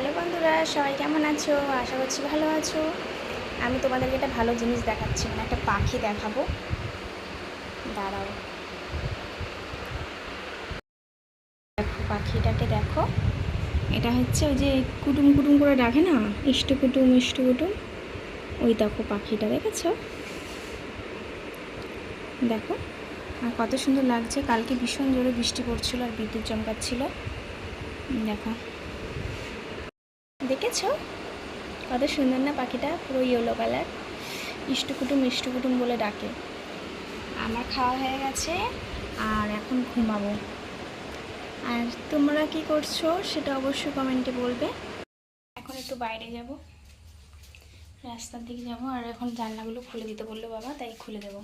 Hello বন্ধুরা, সবাই কেমন আছো? আশা করছি ভালো আছো। আমি তোমাদেরকে একটা ভালো জিনিস দেখাচ্ছি, মানে একটা পাখি দেখাবো। দাঁড়াও, দেখো পাখিটাকে দেখো। এটা হচ্ছে ওই যে কুটুম কুটুম করে ডাকে না, ইষ্টু কুটুম ইষ্টু কুটুম। ওই দেখো পাখিটা, দেখেছো? দেখো, আর কত সুন্দর লাগছে। কালকে ভীষণ জোরে বৃষ্টি পড়ছিল আর বিদ্যুৎ চমকাচ্ছিল। দেখো, দেখেছো কত সুন্দর না পাখিটা? পুরো ইয়েলো কালার, ইষ্টু কুটুম বলে ডাকে। আমার খাওয়া হয়ে গেছে আর এখন ঘুমাবো। আর তোমরা কি করছো সেটা অবশ্যই কমেন্টে বলবে। এখন একটু বাইরে যাব, রাস্তার দিকে যাব। আর এখন জানলাগুলো খুলে দিতে বললো বাবা, তাই খুলে দেবো।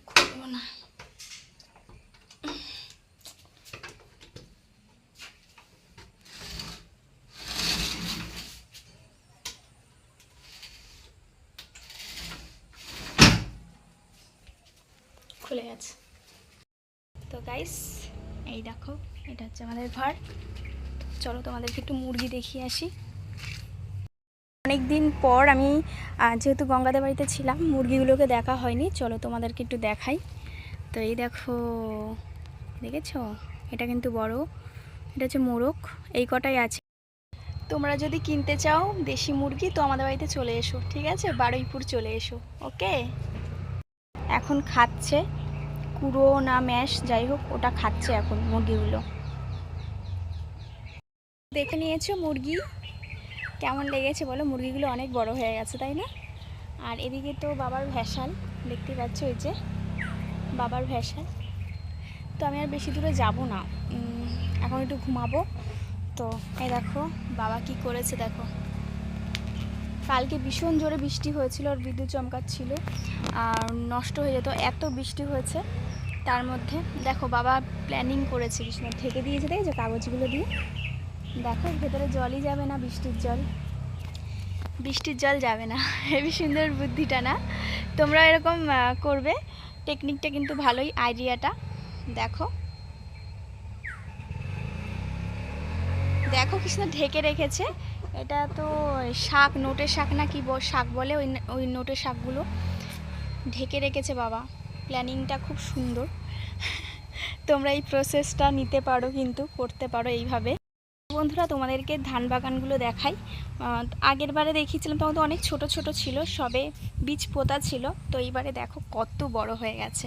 খুলবো না, খুলে গেছে। তো গাইস, এই দেখো, এটা হচ্ছে আমাদের ঘর। চলো তোমাদেরকে একটু মুরগি দেখিয়ে আসি। অনেক দিন পর আমি যেহেতু গঙ্গাদের বাড়িতে ছিলাম, মুরগিগুলোকে দেখা হয়নি। চলো তোমাদেরকে একটু দেখাই। তো এই দেখো, দেখেছো? এটা কিন্তু বড়, এটা হচ্ছে মোরগ। এই কটাই আছে। তোমরা যদি কিনতে চাও দেশি মুরগি তো আমাদের বাড়িতে চলে এসো, ঠিক আছে? বারুইপুর চলে এসো, ওকে? এখন খাচ্ছে কুড়ো না ম্যাশ, যাই হোক, ওটা খাচ্ছে এখন মুরগিগুলো। দেখে নিয়েছো মুরগি কেমন লেগেছে বলো? মুরগিগুলো অনেক বড় হয়ে গেছে, তাই না? আর এদিকে তো বাবার ভ্যাসাল, দেখতে পাচ্ছ, ওই যে বাবার ভ্যাসাল। তো আমি আর বেশি দূরে যাব না, এখন একটু ঘুমাবো। তো এই দেখো বাবা কি করেছে, দেখো। কালকে ভীষণ জোরে বৃষ্টি হয়েছিল আর বিদ্যুৎ চমকাচ্ছিল আর নষ্ট হয়ে যেত, এত বৃষ্টি হয়েছে। তার মধ্যে দেখো বাবা প্ল্যানিং করেছে, কৃষ্ণ ঢেকে দিয়েছে, দেখেছো কাগজগুলো দিয়ে। দেখো ভেতরে জলই যাবে না, বৃষ্টির জল যাবে না। হেবি সুন্দর বুদ্ধিটা না? তোমরা এরকম করবে। টেকনিকটা কিন্তু ভালোই, আইডিয়াটা। দেখো দেখো কৃষ্ণ ঢেকে রেখেছে। এটা তো শাক, নোটের শাক না কি শাক বলে, ওই নোটের শাকগুলো ঢেকে রেখেছে বাবা। প্ল্যানিংটা খুব সুন্দর। তোমরা এই প্রসেসটা নিতে পারো, কিন্তু করতে পারো এইভাবে। বন্ধুরা, তোমাদেরকে ধান বাগানগুলো দেখাই। আগের বারে দেখিয়েছিলাম তখন তো অনেক ছোট ছোট ছিল, সবে বীজ পোতা ছিল। তো এইবারে দেখো কত বড় হয়ে গেছে।